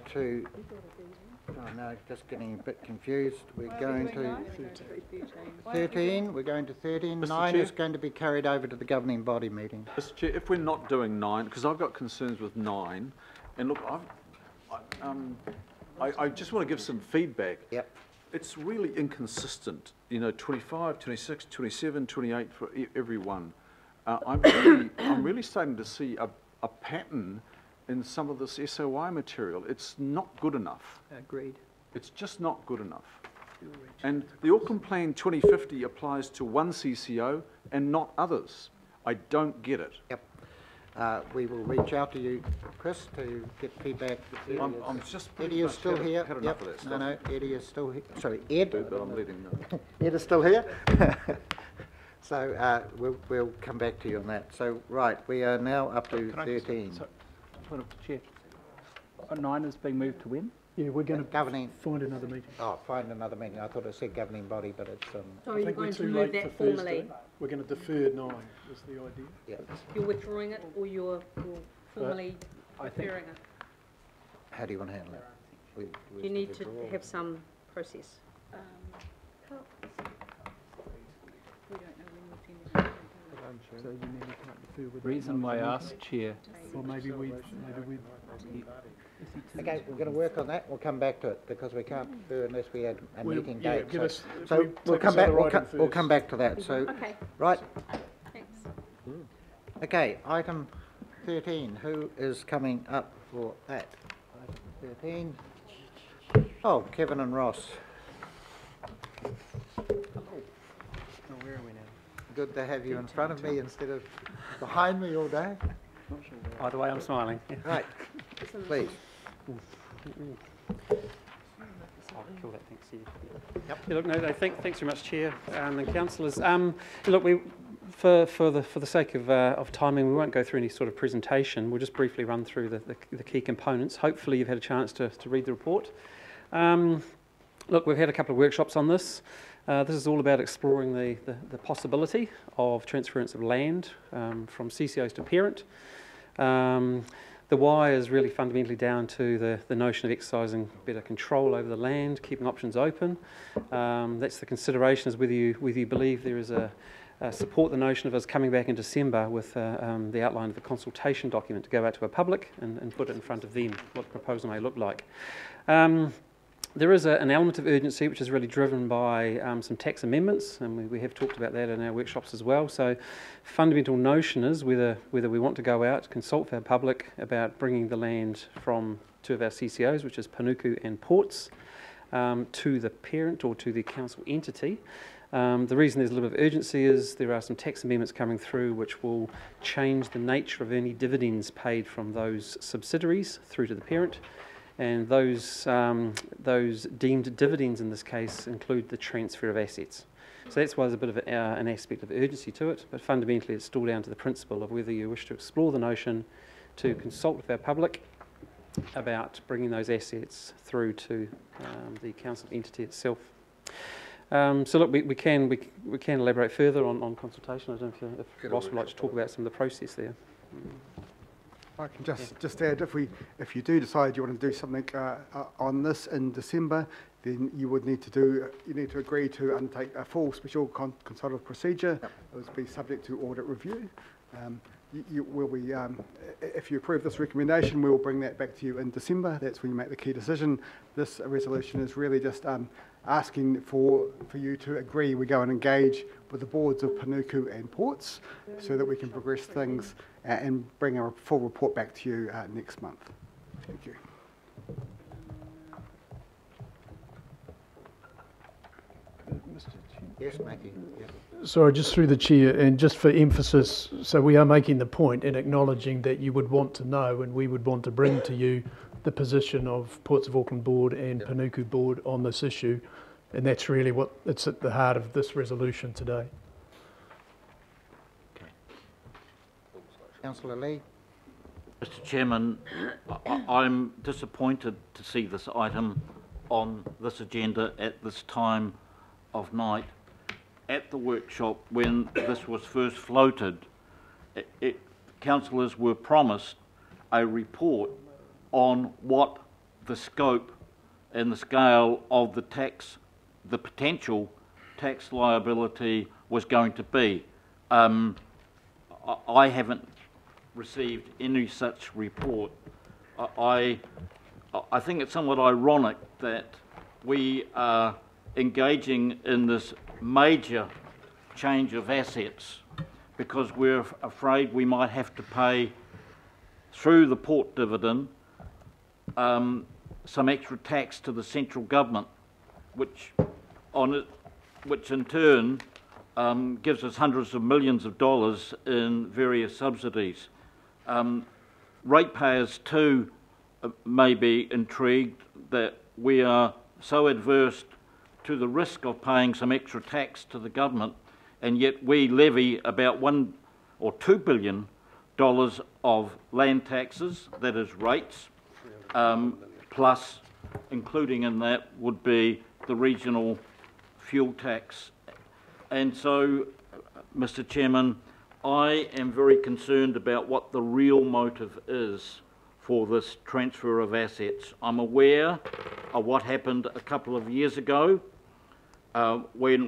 to... Oh no, just getting a bit confused. We're going to 13. We're going to 13. 9 is going to be carried over to the governing body meeting. Mr. Chair, if we're not doing 9, because I've got concerns with 9, and look, I just want to give some feedback. Yep. It's really inconsistent, you know, 25, 26, 27, 28 for every one. I'm really starting to see a pattern in some of this SOI material. It's not good enough. Agreed. It's just not good enough. And the Auckland Plan 2050 applies to one CCO and not others. I don't get it. Yep. We will reach out to you, Chris, to get feedback. I'm just Eddie is still here. Had enough of that stuff. No, Eddie is still here. Sorry, Ed. But I'm letting know. Ed is still here. So we'll come back to you on that. So, right, we are now up to 13. Chair, 9 is being moved to when? Yeah, we're going to Governing. find another meeting. Oh, find another meeting. I thought it said governing body, but it's... So you're going to move that formally? We're going to defer 9, is the idea. Yeah. You're withdrawing it, or you're formally deferring it? How do you want to handle it? You need to have some process. So you need to defer with reason why I asked, Chair. Or maybe we. Okay, we're going to work on that. We'll come back to it because we can't do unless we had a meeting date. So we'll come back. We'll come back to that. So Okay. right. Thanks. Okay, item 13. Who is coming up for that? Item 13. Oh, Kevin and Ross. Where are we now? Good to have you in front of me instead of behind me all day. By the way, I'm smiling. Right, please. Oh, cool, that, thanks. Yep. Yeah, look, no, thanks very much, Chair and councillors. Look, for the sake of timing, we won't go through any sort of presentation. We'll just briefly run through the key components. Hopefully, you've had a chance to read the report. Look, we've had a couple of workshops on this. This is all about exploring the possibility of transference of land from CCOs to parent. The why is really fundamentally down to the notion of exercising better control over the land, keeping options open. That's the consideration, is whether you believe there is support the notion of us coming back in December with the outline of the consultation document to go out to a public and put it in front of them, what the proposal may look like. There is an element of urgency which is really driven by some tax amendments, and we have talked about that in our workshops as well. So fundamental notion is whether we want to go out, consult with our public about bringing the land from two of our CCOs, which is Panuku and Ports, to the parent or to the council entity. The reason there's a little bit of urgency is there are some tax amendments coming through which will change the nature of any dividends paid from those subsidiaries through to the parent. And those deemed dividends in this case include the transfer of assets. So that's why there's a bit of an aspect of urgency to it, but fundamentally it's still down to the principle of whether you wish to explore the notion to consult with our public about bringing those assets through to the council entity itself. So look, we can elaborate further on consultation. I don't know if Ross would like to talk about some of the process there. I can just add, if you do decide you want to do something on this in December, then you would need to agree to undertake a full special consultative procedure. Yep. It would be subject to audit review. If you approve this recommendation, we will bring that back to you in December. That's when you make the key decision. This resolution is really just asking for you to agree we go and engage with the boards of Panuku and Ports so that we can progress things and bring a full report back to you next month. Thank you. Yes, Mackie. Yes. Sorry, just through the chair, and just for emphasis, so we are making the point and acknowledging that you would want to know, and we would want to bring to you the position of Ports of Auckland Board and Panuku Board on this issue, and that's really what it's at the heart of this resolution today. Okay. Councillor Lee. Mr. Chairman, I'm disappointed to see this item on this agenda at this time of night. At the workshop when this was first floated, councillors were promised a report on what the scope and the scale of the potential tax liability was going to be. I haven't received any such report. I think it's somewhat ironic that we are engaging in this major change of assets because we're afraid we might have to pay through the port dividend some extra tax to the central government, which in turn gives us hundreds of millions of dollars in various subsidies. Ratepayers too may be intrigued that we are so adverse to the risk of paying some extra tax to the government, and yet we levy about $1 or $2 billion of land taxes, that is rates, plus including in that would be the regional fuel tax. And so, Mr. Chairman, I am very concerned about what the real motive is for this transfer of assets. I'm aware of what happened a couple of years ago when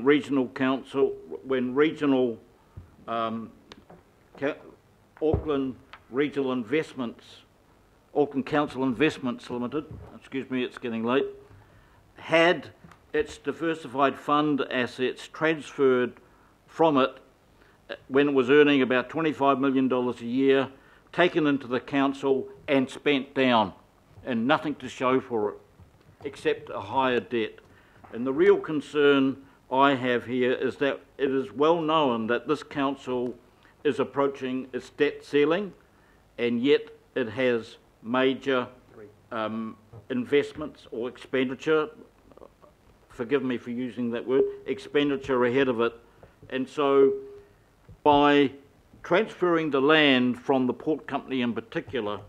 Auckland Regional Investments, Auckland Council Investments Limited, excuse me, it's getting late, had its diversified fund assets transferred from it when it was earning about $25 million a year, taken into the council and spent down, and nothing to show for it except a higher debt. And the real concern I have here is that it is well known that this council is approaching its debt ceiling, and yet it has major investments or expenditure, forgive me for using that word, expenditure ahead of it. And so by transferring the land from the port company in particular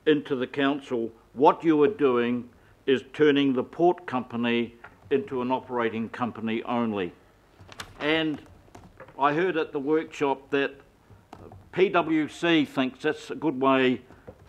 into the council, what you are doing is turning the port company into an operating company only. And I heard at the workshop that PwC thinks that's a good way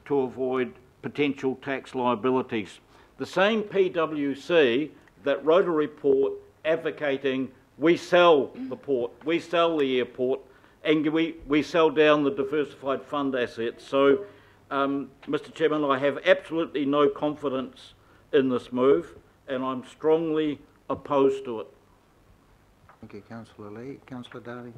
to avoid potential tax liabilities. The same PwC that wrote a report advocating we sell the port, we sell the airport, and we sell down the diversified fund assets. So, Mr. Chairman, I have absolutely no confidence in this move, and I'm strongly opposed to it. Thank you, Councillor Lee. Councillor Darby.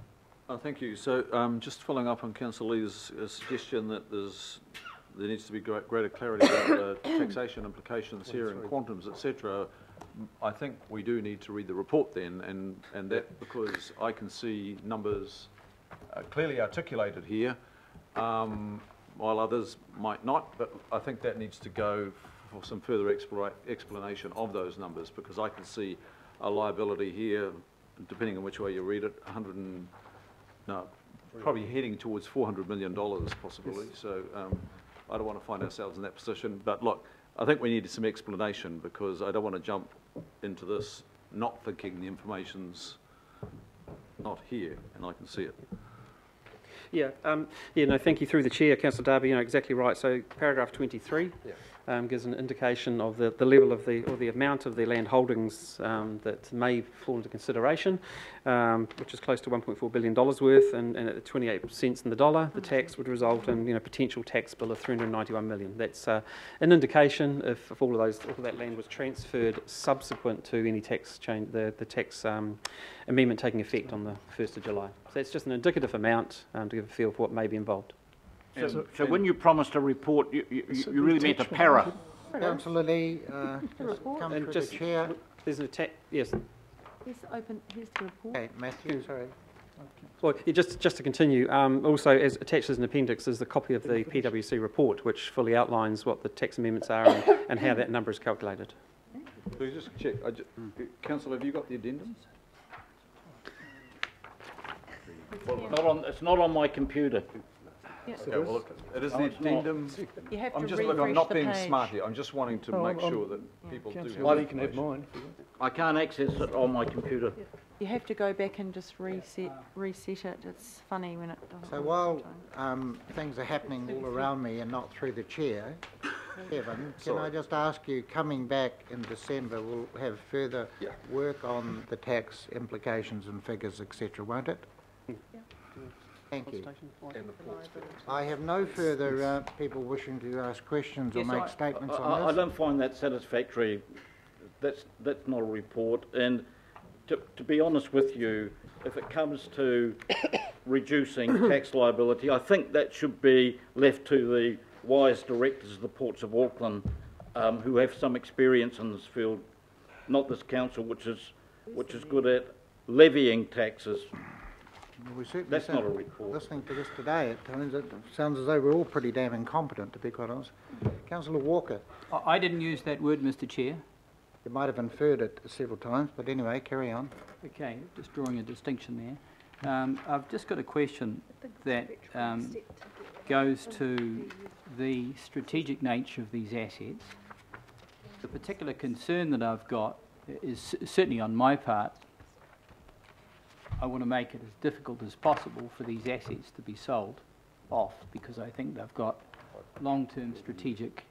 Thank you. So just following up on Councillor Lee's suggestion that there needs to be greater clarity about taxation implications here and quantums, etc. I think we do need to read the report then, and that because I can see numbers clearly articulated here, while others might not, but I think that needs to go for some further explanation of those numbers, because I can see a liability here, depending on which way you read it, probably heading towards $400 million possibly. Yes. So I don't want to find ourselves in that position. But look, I think we need some explanation, because I don't want to jump into this not thinking the information's not here, and I can see it. Yeah, no, thank you through the chair, Councillor Darby. Exactly right. So paragraph 23 gives an indication of the level of the amount of the land holdings that may fall into consideration, which is close to $1.4 billion worth, and at 28 cents in the dollar, the tax would result in potential tax bill of $391 million. That's an indication if all of that land was transferred subsequent to any tax change, the tax amendment taking effect on the 1st of July. So that's just an indicative amount to give a feel for what may be involved. So when you promised a report, you really meant a para. Councillor Lee, just come through the chair. There's an yes. Here's the report. Okay, Matthew, sorry. Well, just to continue, also as attached as an appendix is the copy of the PwC report, which fully outlines what the tax amendments are and how that number is calculated. So just check, Councillor, have you got the addendums? Well, it's not on my computer. Yes. Okay, well, look, it is the addendum. You have to I'm refresh not the being page. smart here. I'm just wanting to make sure that people do have Councillor Lee can have mine. I can't access it on my computer. You have to go back and just reset it. It's funny when it doesn't. So while things are happening all around me and not through the chair, Kevin, can I just ask you, coming back in December, we'll have further work on the tax implications and figures, etc., won't it? Thank you. I have no further people wishing to ask questions or Yes, make statements I on this. don't find that satisfactory. That's not a report. And to be honest with you, if it comes to reducing tax liability, I think that should be left to the wise directors of the Ports of Auckland, who have some experience in this field, not this council, which is good at levying taxes. Well, we certainly That's not a report. Listening to this today, it sounds as though we're all pretty damn incompetent, to be quite honest. Councillor Walker, I didn't use that word, Mr. Chair. you might have inferred it several times, but anyway, carry on. Okay, just drawing a distinction there. I've just got a question that goes to the strategic nature of these assets. The particular concern that I've got is certainly on my part. I want to make it as difficult as possible for these assets to be sold off, because I think they've got long-term strategic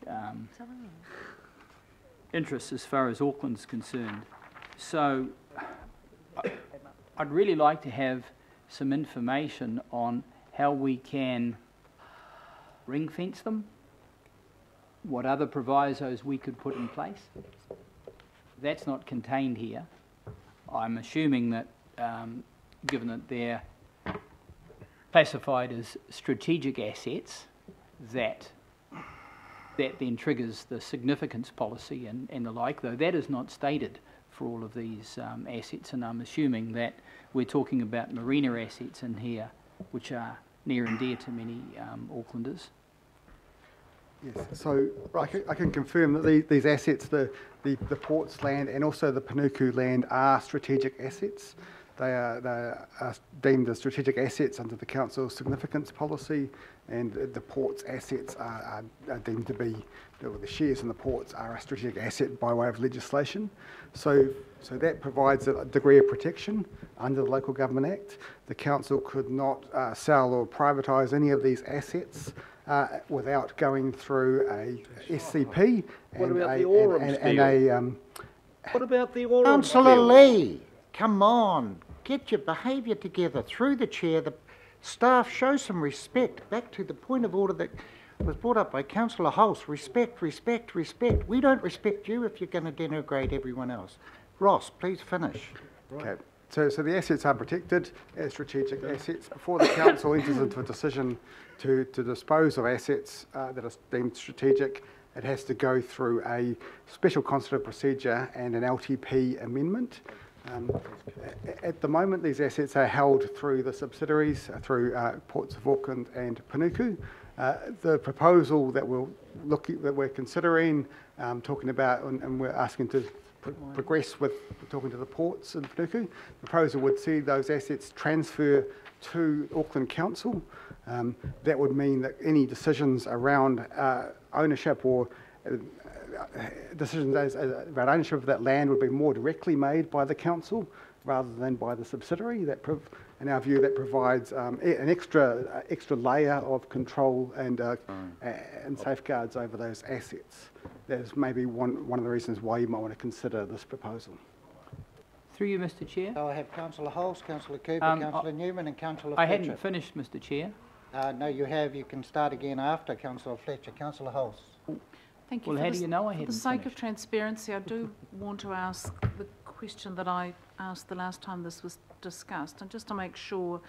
interests as far as Auckland's concerned. So I'd really like to have some information on how we can ring fence them, what other provisos we could put in place. That's not contained here. I'm assuming that given that they're classified as strategic assets, that then triggers the significance policy and the like, though that is not stated for all of these assets, and I'm assuming that we're talking about marina assets in here, which are near and dear to many Aucklanders. Yes, so I can confirm that these assets, the ports land and also the Panuku land, are strategic assets. They are deemed as strategic assets under the council's significance policy, and the ports assets are deemed to be, or the shares in the ports are a strategic asset by way of legislation. So that provides a degree of protection under the Local Government Act. The council could not sell or privatise any of these assets without going through a SCP What and about the Orams deal? What about the Orams Councillor deal? Lee, come on, get your behaviour together. Through the chair, the staff, show some respect. Back to the point of order that was brought up by Councillor Hulse. Respect, respect, respect. We don't respect you if you're going to denigrate everyone else. Ross, please finish. Okay. So the assets are protected as strategic assets. Before the council enters into a decision to dispose of assets that are deemed strategic, it has to go through a special constitutive procedure and an LTP amendment. At the moment, these assets are held through the subsidiaries, through Ports of Auckland and Panuku. The proposal that we're considering, talking about, and we're asking to progress with talking to the ports in Panuku. The proposal would see those assets transfer to Auckland Council. That would mean that any decisions around ownership or decisions about ownership of that land would be more directly made by the council rather than by the subsidiary. That, in our view, that provides an extra layer of control and safeguards over those assets. That is maybe one of the reasons why you might want to consider this proposal. Through you, Mr. Chair. So I have Councillor Hulse, Councillor Cooper, Councillor Newman and Councillor Fletcher. I hadn't finished, Mr. Chair. No, you have. You can start again after Councillor Fletcher. Councillor Hulse. Thank you. Well, how do you know I For hadn't the sake of finished? transparency, I do want to ask the question that I asked the last time this was discussed, and just to make sure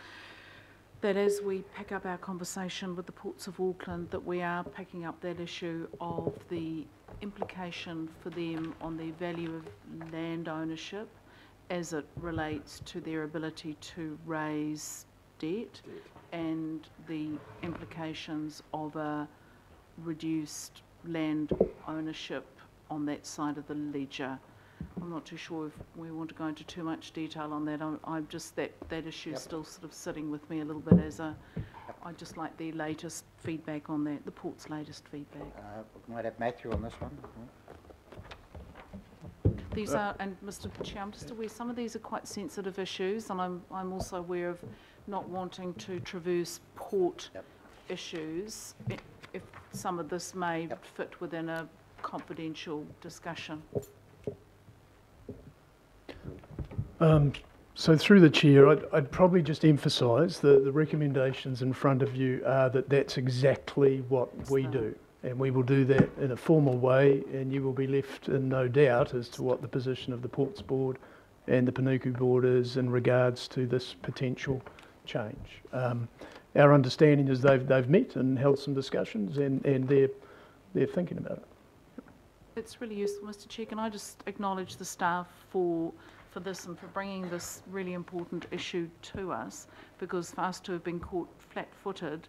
that as we pick up our conversation with the Ports of Auckland, that we are picking up that issue of the implication for them on the value of land ownership as it relates to their ability to raise debt and the implications of a reduced land ownership on that side of the ledger. I'm not too sure if we want to go into too much detail on that. I'm just, that issue is still sort of sitting with me a little bit as I'd just like the latest feedback on that, the port's latest feedback. We might have Matthew on this one. These are, and Mr. Chair, I'm just aware some of these are quite sensitive issues, and I'm also aware of not wanting to traverse port issues. If some of this may fit within a confidential discussion. So through the chair, I'd probably just emphasise the recommendations in front of you are that that's exactly what we do. And we will do that in a formal way, and you will be left in no doubt as to what the position of the Ports Board and the Panuku Board is in regards to this potential change. Our understanding is they've met and held some discussions, and they're thinking about it. It's really useful, Mr. Chair. Can I just acknowledge the staff for this and for bringing this really important issue to us, because for us to have been caught flat-footed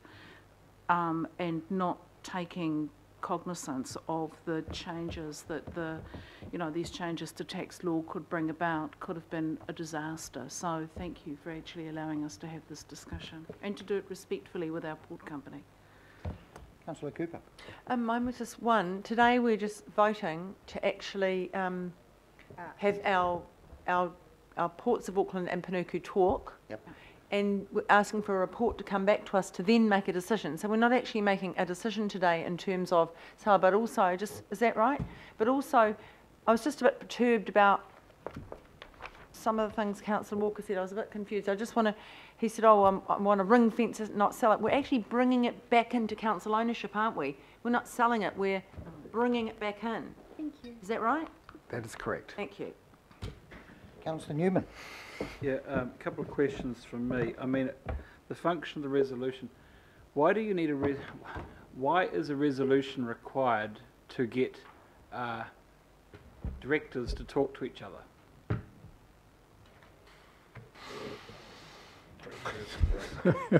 and not taking cognizance of the changes that these changes to tax law could bring about could have been a disaster. So thank you for actually allowing us to have this discussion and to do it respectfully with our port company. Councillor Cooper. Mine was just one. Today we're just voting to actually have our Ports of Auckland and Panuku talk. Yep. And we're asking for a report to come back to us to then make a decision. So we're not actually making a decision today in terms of sale, but also is that right? But also, I was just a bit perturbed about some of the things Councillor Walker said. I was a bit confused. I just want to, he said, oh, I want to ring fence it, not sell it. We're actually bringing it back into council ownership, aren't we? We're not selling it, we're bringing it back in. Thank you. Is that right? That is correct. Thank you. Councillor Newman. Yeah, a couple of questions from me. I mean, the function of the resolution, why do you need why is a resolution required to get directors to talk to each other?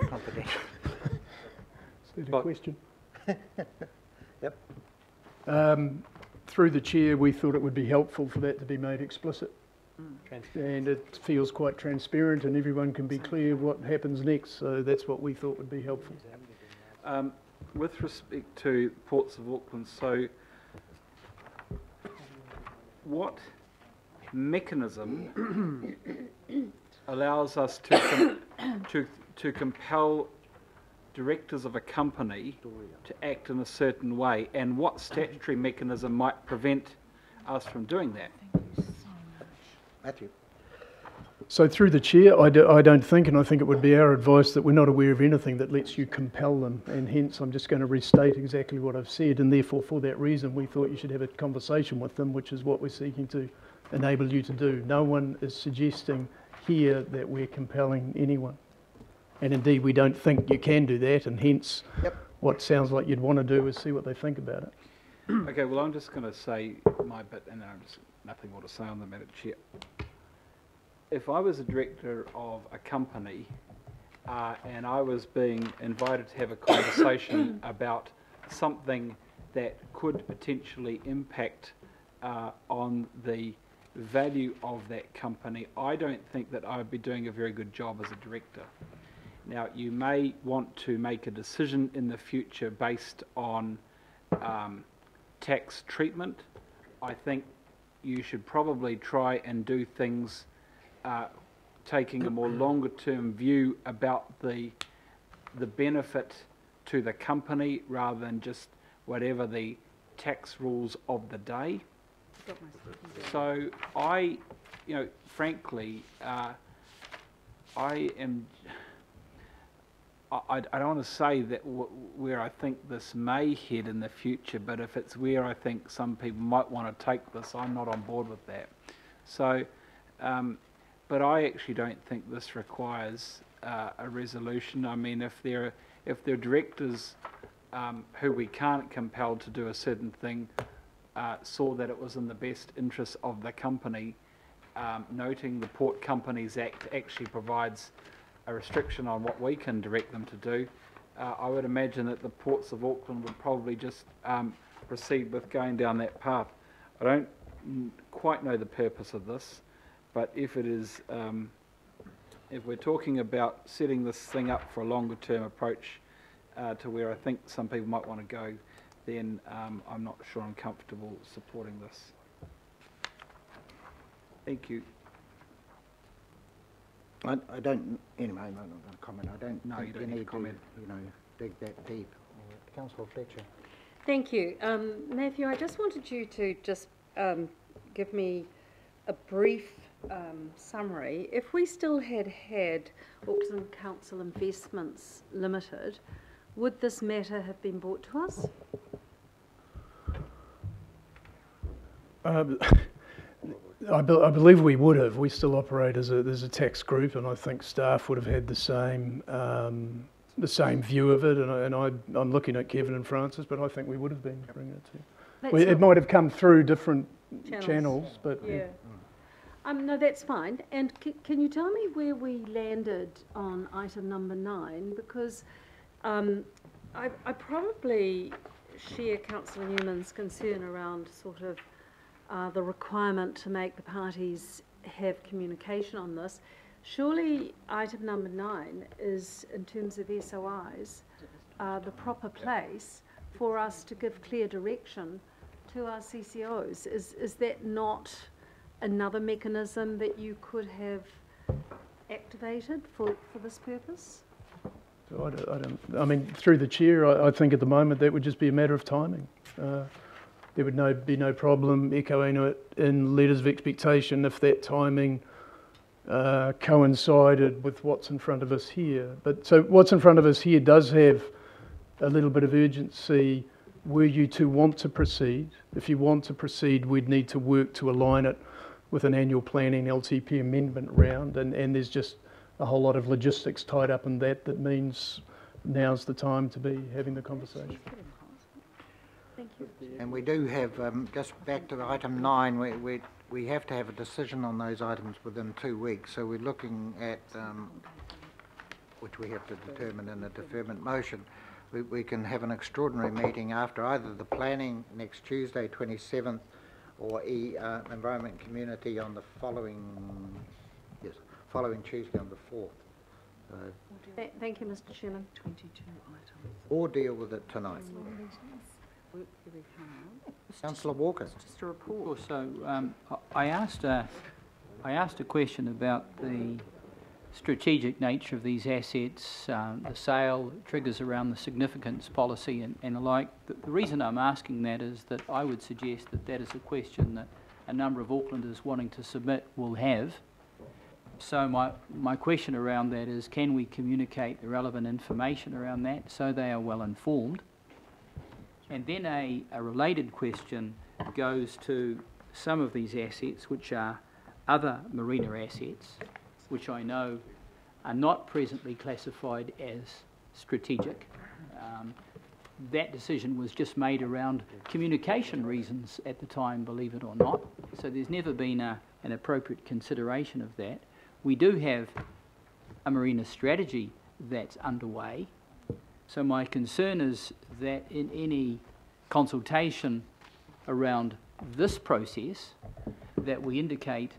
Confidential. Is that a But- question? Yep. Through the chair, we thought it would be helpful for that to be made explicit. And it feels quite transparent and everyone can be clear what happens next, so that's what we thought would be helpful. With respect to Ports of Auckland, so what mechanism allows us to compel directors of a company to act in a certain way, and what statutory mechanism might prevent us from doing that? Matthew. So through the chair, I don't think, and I think it would be our advice, that we're not aware of anything that lets you compel them, and hence I'm just going to restate exactly what I've said, and therefore for that reason we thought you should have a conversation with them, which is what we're seeking to enable you to do. No one is suggesting here that we're compelling anyone, and indeed we don't think you can do that, and hence what sounds like you'd want to do is see what they think about it. Okay, well, I'm just going to say my bit, and then I'm just nothing more to say on the matter, Chair. If I was a director of a company and I was being invited to have a conversation about something that could potentially impact on the value of that company, I don't think that I would be doing a very good job as a director. Now, you may want to make a decision in the future based on tax treatment. I think you should probably try and do things taking a more longer term view about the benefit to the company rather than just whatever the tax rules of the day. So I, frankly, I don't want to say that where I think this may head in the future, but if it's where I think some people might want to take this, I'm not on board with that. So, but I actually don't think this requires a resolution. I mean, if there are directors who we can't compel to do a certain thing, saw that it was in the best interest of the company, noting the Port Companies Act actually provides a restriction on what we can direct them to do, I would imagine that the Ports of Auckland would probably just proceed with going down that path. I don't quite know the purpose of this, but if it is, if we're talking about setting this thing up for a longer term approach to where I think some people might want to go, then I'm not sure I'm comfortable supporting this. Thank you. I don't, anyway, I'm not going to comment. I don't No, think you don't you need to need comment. to, dig that deep. Councillor Fletcher. Thank you. Matthew, I just wanted you to just give me a brief summary. If we still had Auckland Council Investments Limited, would this matter have been brought to us? I believe we would have. We still operate as a tax group, and I think staff would have had the same view of it. And I'm looking at Kevin and Francis, but I think we would have been bringing it to. It might have come through different channels, but yeah. No, that's fine. And can you tell me where we landed on item number 9? Because I probably share Councillor Newman's concern around sort of the requirement to make the parties have communication on this. Surely item number 9 is, in terms of SOIs, the proper place for us to give clear direction to our CCOs. Is that not another mechanism that you could have activated for this purpose? So I mean, through the chair, I think at the moment that would just be a matter of timing. There would be no problem echoing it in letters of expectation if that timing coincided with what's in front of us here. But so what's in front of us here does have a little bit of urgency were you to want to proceed. If you want to proceed, we'd need to work to align it with an annual planning LTP amendment round, and there's just a whole lot of logistics tied up in that means now's the time to be having the conversation. Thank you. And we do have, just back to item 9, we have to have a decision on those items within 2 weeks. So we're looking at, which we have to determine in a deferment motion. We can have an extraordinary meeting after either the planning next Tuesday, 27th, or Environment Community on the following Tuesday on the 4th. Thank you, Mr. Chairman. 22 items. Or deal with it tonight. Work very hard. Councillor Walker. Just a report. So I asked a question about the strategic nature of these assets, the sale, triggers around the significance policy and the like. The reason I'm asking that is that I would suggest that is a question that a number of Aucklanders wanting to submit will have. So my question around that is, can we communicate the relevant information around that so they are well informed? And then a related question goes to some of these assets, which are other marina assets, which I know are not presently classified as strategic. That decision was just made around communication reasons at the time, believe it or not. So there's never been an appropriate consideration of that. We do have a marina strategy that's underway. So my concern is that in any consultation around this process, that we indicate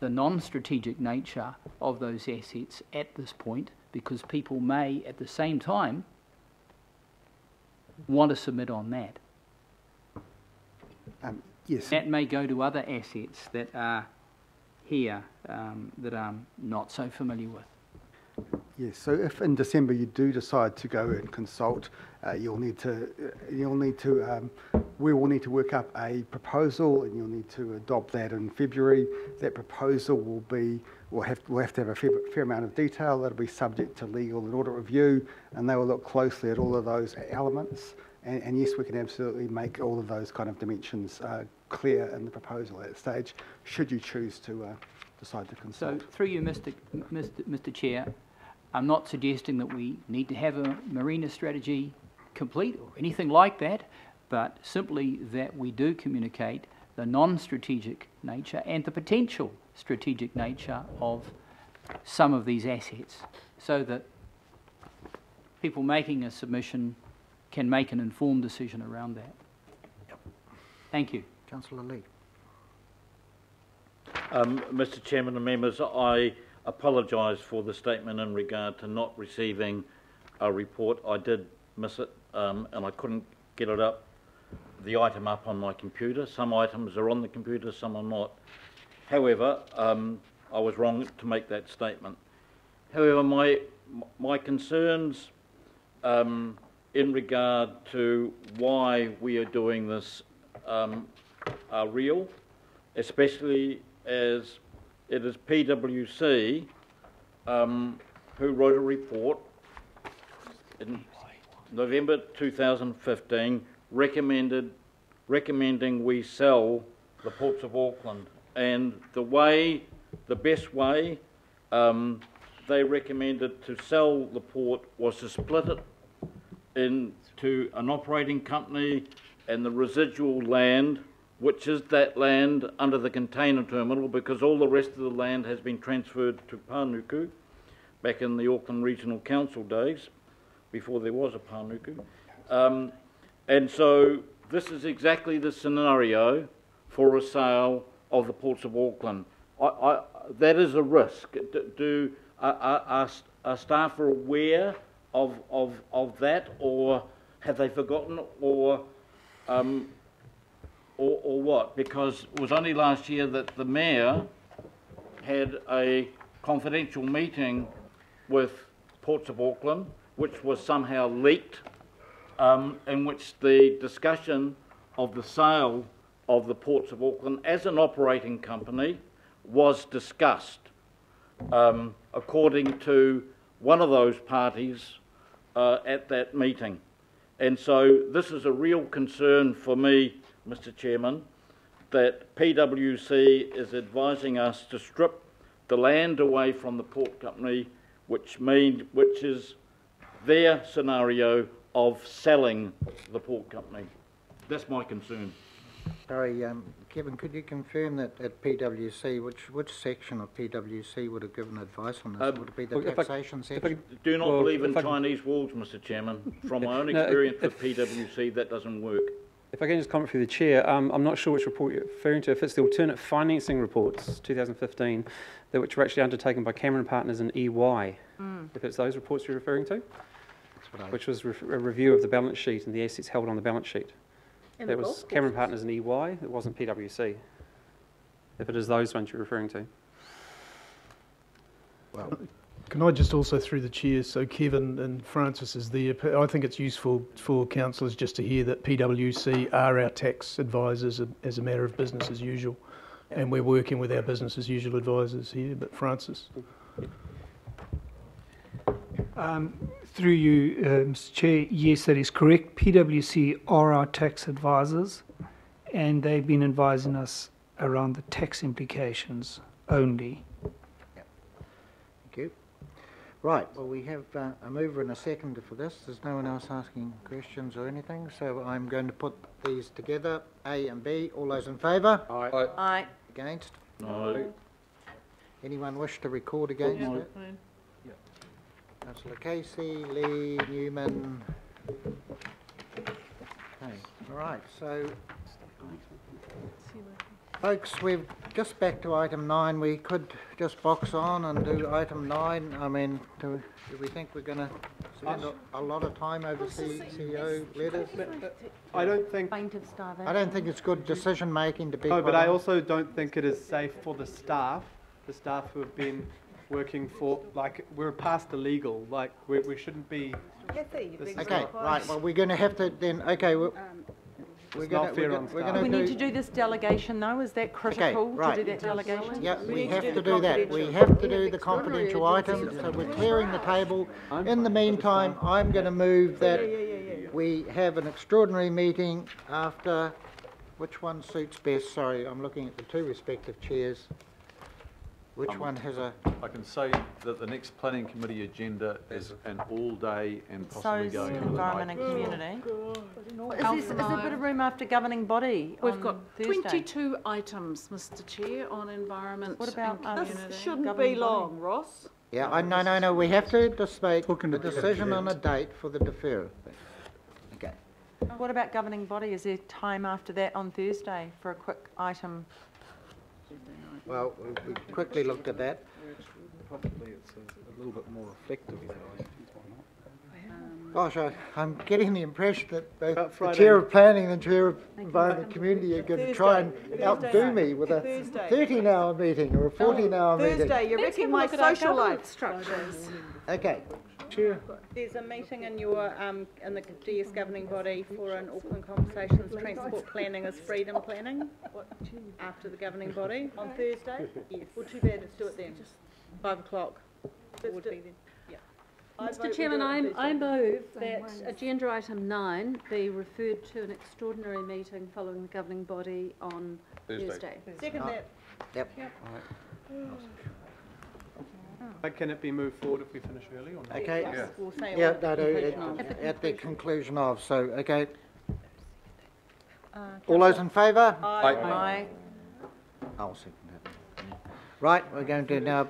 the non-strategic nature of those assets at this point, because people may at the same time want to submit on that. Yes. That may go to other assets that are here that I'm not so familiar with. Yes, so if in December you do decide to go and consult, we will need to work up a proposal, and you'll need to adopt that in February. That proposal will have to have a fair amount of detail. That'll be subject to legal and audit review, and they will look closely at all of those elements. And yes, we can absolutely make all of those kind of dimensions clear in the proposal at that stage, should you choose to decide to consult. So through you, Mr. Chair, I'm not suggesting that we need to have a marina strategy complete or anything like that, but simply that we do communicate the non-strategic nature and the potential strategic nature of some of these assets, so that people making a submission can make an informed decision around that. Yep. Thank you. Councillor Lee. Mr. Chairman and members, I apologise for the statement in regard to not receiving a report. I did miss it, and I couldn't get the item up on my computer. Some items are on the computer, some are not. However, I was wrong to make that statement. However, my concerns in regard to why we are doing this are real, especially as it is PwC who wrote a report in November 2015 recommending we sell the Ports of Auckland, and the best way they recommended to sell the port was to split it into an operating company and the residual land, which is that land under the container terminal, because all the rest of the land has been transferred to Panuku back in the Auckland Regional Council days, before there was a Panuku. And so this is exactly the scenario for a sale of the Ports of Auckland. That is a risk. Are staff aware of that, or have they forgotten, or what? Because it was only last year that the Mayor had a confidential meeting with Ports of Auckland, which was somehow leaked, in which the discussion of the sale of the Ports of Auckland as an operating company was discussed, according to one of those parties at that meeting. And so this is a real concern for me, Mr. Chairman, that PwC is advising us to strip the land away from the port company, which is their scenario of selling the port company. That's my concern. Sorry, Kevin, could you confirm that at PwC, which section of PwC would have given advice on this? Would it be the taxation section? Do not believe in Chinese walls, Mr. Chairman. From my own experience with PwC, that doesn't work. If I can just comment through the chair, I'm not sure which report you're referring to. If it's the alternate financing reports, 2015, which were actually undertaken by Cameron Partners and EY. If it's those reports you're referring to, which was a review of the balance sheet and the assets held on the balance sheet. That was Cameron Partners and EY. It wasn't PwC. If it is those ones you're referring to. Well, can I just also, through the chair, so Kevin and Francis is there, I think it's useful for councillors just to hear that PwC are our tax advisors as a matter of business as usual, and we're working with our business as usual advisors here. But Francis. Through you, Mr. Chair, yes, that is correct. PwC are our tax advisors, and they've been advising us around the tax implications only. Thank you. Right, well, we have a mover and a seconder for this. There's no one else asking questions or anything, so I'm going to put these together, A and B. All those in favour? Aye. Aye. Against? No. Anyone wish to record against it? Councillor Casey, Lee, Newman. Okay, all right, so folks, we're just back to item 9. We could just box on and do item 9. I mean, do we think we're going to spend a lot of time over CEO letters? I don't think. I don't think it's good decision making to be. No, but I also don't think it is safe for the staff who have been working for, like, we're past the legal, like, we shouldn't be. Okay, right, well, we're going to have to then, okay, we're going to We need to do this delegation though, is that critical right. to do that delegation? Yeah, we have to do that. We have to do the confidential items, so we're clearing the table. In the meantime, I'm going to move that we have an extraordinary meeting after, which one suits best? Sorry, I'm looking at the two respective chairs. Which one has a... I can say that the next planning committee agenda is an all-day and possibly So going is into the environment night. and community. Is there a bit of room after governing body We've on got Thursday? 22 items, Mr. Chair, on environment What about and this community. Shouldn't be long, Ross. Yeah, no, we have to make a decision on a date for the deferral. Okay. What about governing body? Is there time after that on Thursday for a quick item? Well, we quickly looked at that. Probably it's a little bit more effective. Gosh, I'm getting the impression that both the Chair of Planning and the Chair of Environment and Community are going to try and outdo me with a 13-hour meeting or a 14-hour meeting. Thursday, you're wrecking my social life structures. Okay, Chair. There's a meeting in your, in the DS governing body for an Auckland Conversations Transport Planning is Freedom Planning, after the governing body, on Thursday? Yes. Well, too bad, let's do it then, 5 o'clock. Would be then, yeah. Mr Chairman, I move that agenda item 9 be referred to an extraordinary meeting following the governing body on Thursday. Second that. Yep. Can it be moved forward if we finish early or not? Okay. Yes, we'll say Yeah, at no, the conclusion of. at the conclusion of, so, okay. All those in favour? Aye. I'll second that. Right, we're going to now